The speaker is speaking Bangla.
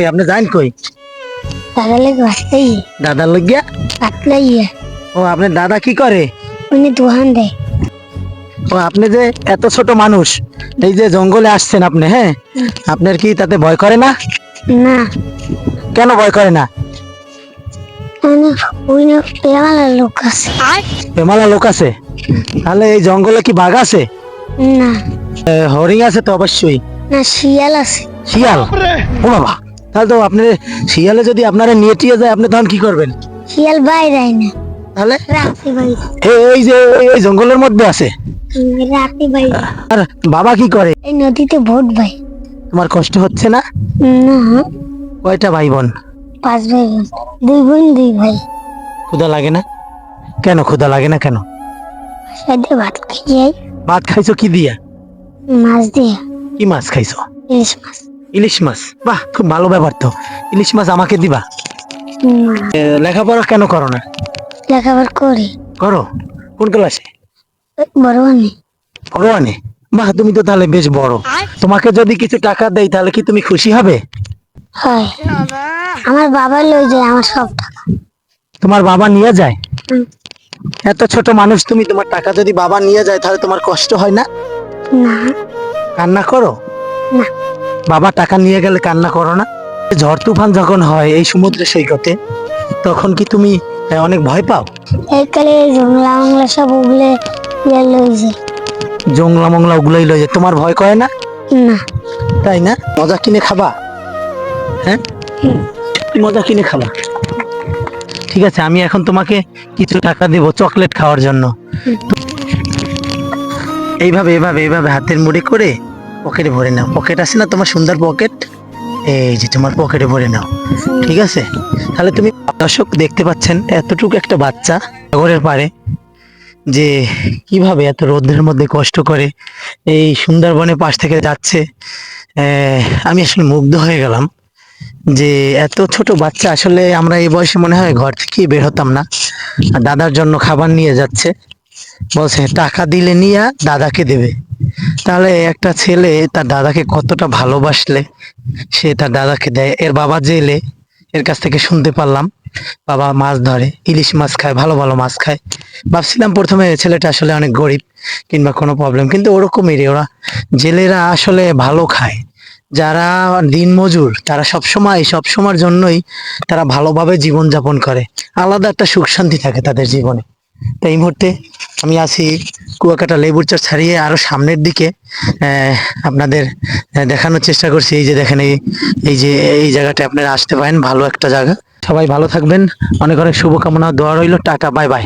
আপনি যান কই? দাদা লাগে বাঁচতেই দাদার লইয়া? পাতলাই ও আপনার দাদা কি করে? উনি দোকান দেয়। ও আপনি যে এত ছোট মানুষ, এই যে জঙ্গলে আসছেন আপনি, হ্যাঁ, আপনার কি তাতে ভয় করে না? না কেন ভয় করে না? মানে ওই না পেয়ালা লোক আছে। বেমালা লোক আছে? তাহলে এই জঙ্গলে কি বাঘ আছে? না হরিণ আছে তো অবশ্যই। না শিয়াল আছে। শিয়াল? ও বাবা, তাহলে তো আপনি শিয়ালে যদি আপনারা নিয়ে টিয়ে যায় আপনি তখন কি করবেন? শিয়াল বাইরে না, তাহলে রাতে বাইরে। এই যে এই জঙ্গলের মধ্যে আছে। রাতে বাইরে। আর বাবা কি করে? এই নদীতে ভোট ভাই। তোমার কষ্ট হচ্ছে না? না কয়টা ভাই বোন? 5 ভাই বোন। 2 বোন 2 ভাই। ক্ষুধা লাগে না? কেন ক্ষুধা লাগে না কেন? সাথে ভাত খাই, ভাত খাইছো কি দিয়া? মাছ দিয়ে। কি মাছ খাইছো? ইলিশ মাছ। ইলিশ মাছ? বাহ, খুব ভালো ব্যাপার তো। ইলিশ মাছ আমাকে দিবা? না লেখাপড়া কেন করো না? লেখাপড়া করি। করো? কোন ক্লাসে? বড় মানে বড় আনে? বাহ, তুমি তো তাহলে বেশ বড়। তোমাকে যদি কিছু টাকা দেই তাহলে কি তুমি খুশি হবে? হয়। আমার বাবা লই যায় আমার সব টাকা। তোমার বাবা নিয়ে যায়? হুম। এত ছোট মানুষ তুমি, তোমার টাকা যদি বাবা নিয়ে যায় তাহলে তোমার কষ্ট হয় না? না কান্না করো? না বাবা টাকা নিয়ে গেলে কান্না করো না? ঝড় তুফান যখন হয় এই সমুদ্র সৈকতে, তখন কি তুমি অনেক ভয় পাও? এককালে জংলা মংলা সব উগলে লই যায়। জংলা মংলা ওগুলোই লয়ে যায়, তোমার ভয় করে না? না তাই না? মজা কিনে খাবা? হ্যাঁ, হুম। মজা কিনে খাবা। ঠিক আছে, আমি এখন তোমাকে কিছু টাকা দেব চকলেট খাওয়ার জন্য। এইভাবে এইভাবে এইভাবে হাতের মুঠি করে পকেটে ভরে নাও। পকেট আছে না তোমার, সুন্দর পকেট? এই যে তোমার পকেটে ভরে নাও, ঠিক আছে? তাহলে তুমি, দর্শক দেখতে পাচ্ছেন এতটুকু একটা বাচ্চা সাগরের পাড়ে যে কিভাবে এত রোদের মধ্যে কষ্ট করে এই সুন্দরবনের পাশ থেকে যাচ্ছে। আমি আসলে মুগ্ধ হয়ে গেলাম যে এত ছোট বাচ্চা, আসলে আমরা এই বয়সে মনে হয় ঘর থেকে বের হতাম না। আর দাদার জন্য খাবার নিয়ে যাচ্ছে, বলছে টাকা দিলে নিয়ে দাদাকে দেবে। তাহলে একটা ছেলে তার দাদাকে কতটা ভালোবাসলে সে তার দাদাকে দেয়। এর বাবা জেলে, এর কাছ থেকে শুনতে পারলাম বাবা মাছ ধরে, ইলিশ মাছ খায়, ভালো ভালো মাছ খায়। ভাবছিলাম প্রথমে ছেলেটা আসলে অনেক গরিব কিংবা কোনো প্রবলেম, কিন্তু ওরকমই ওরা জেলেরা আসলে ভালো খায়। যারা দিনমজুর তারা সবসময়ের জন্যই তারা ভালোভাবে জীবনযাপন করে, আলাদা একটা সুখ শান্তি থাকে তাদের জীবনে। তো এই মুহূর্তে আমি আছি কুয়াকাটা লেবুর চর ছাড়িয়ে আরো সামনের দিকে। আপনাদের দেখানোর চেষ্টা করছি। এই যে দেখেন, এই যে এই জায়গাটা আপনারা আসতে পারেন, ভালো একটা জায়গা। সবাই ভালো থাকবেন, অনেক অনেক শুভকামনা, দোয়া রইল। Tata, bye bye.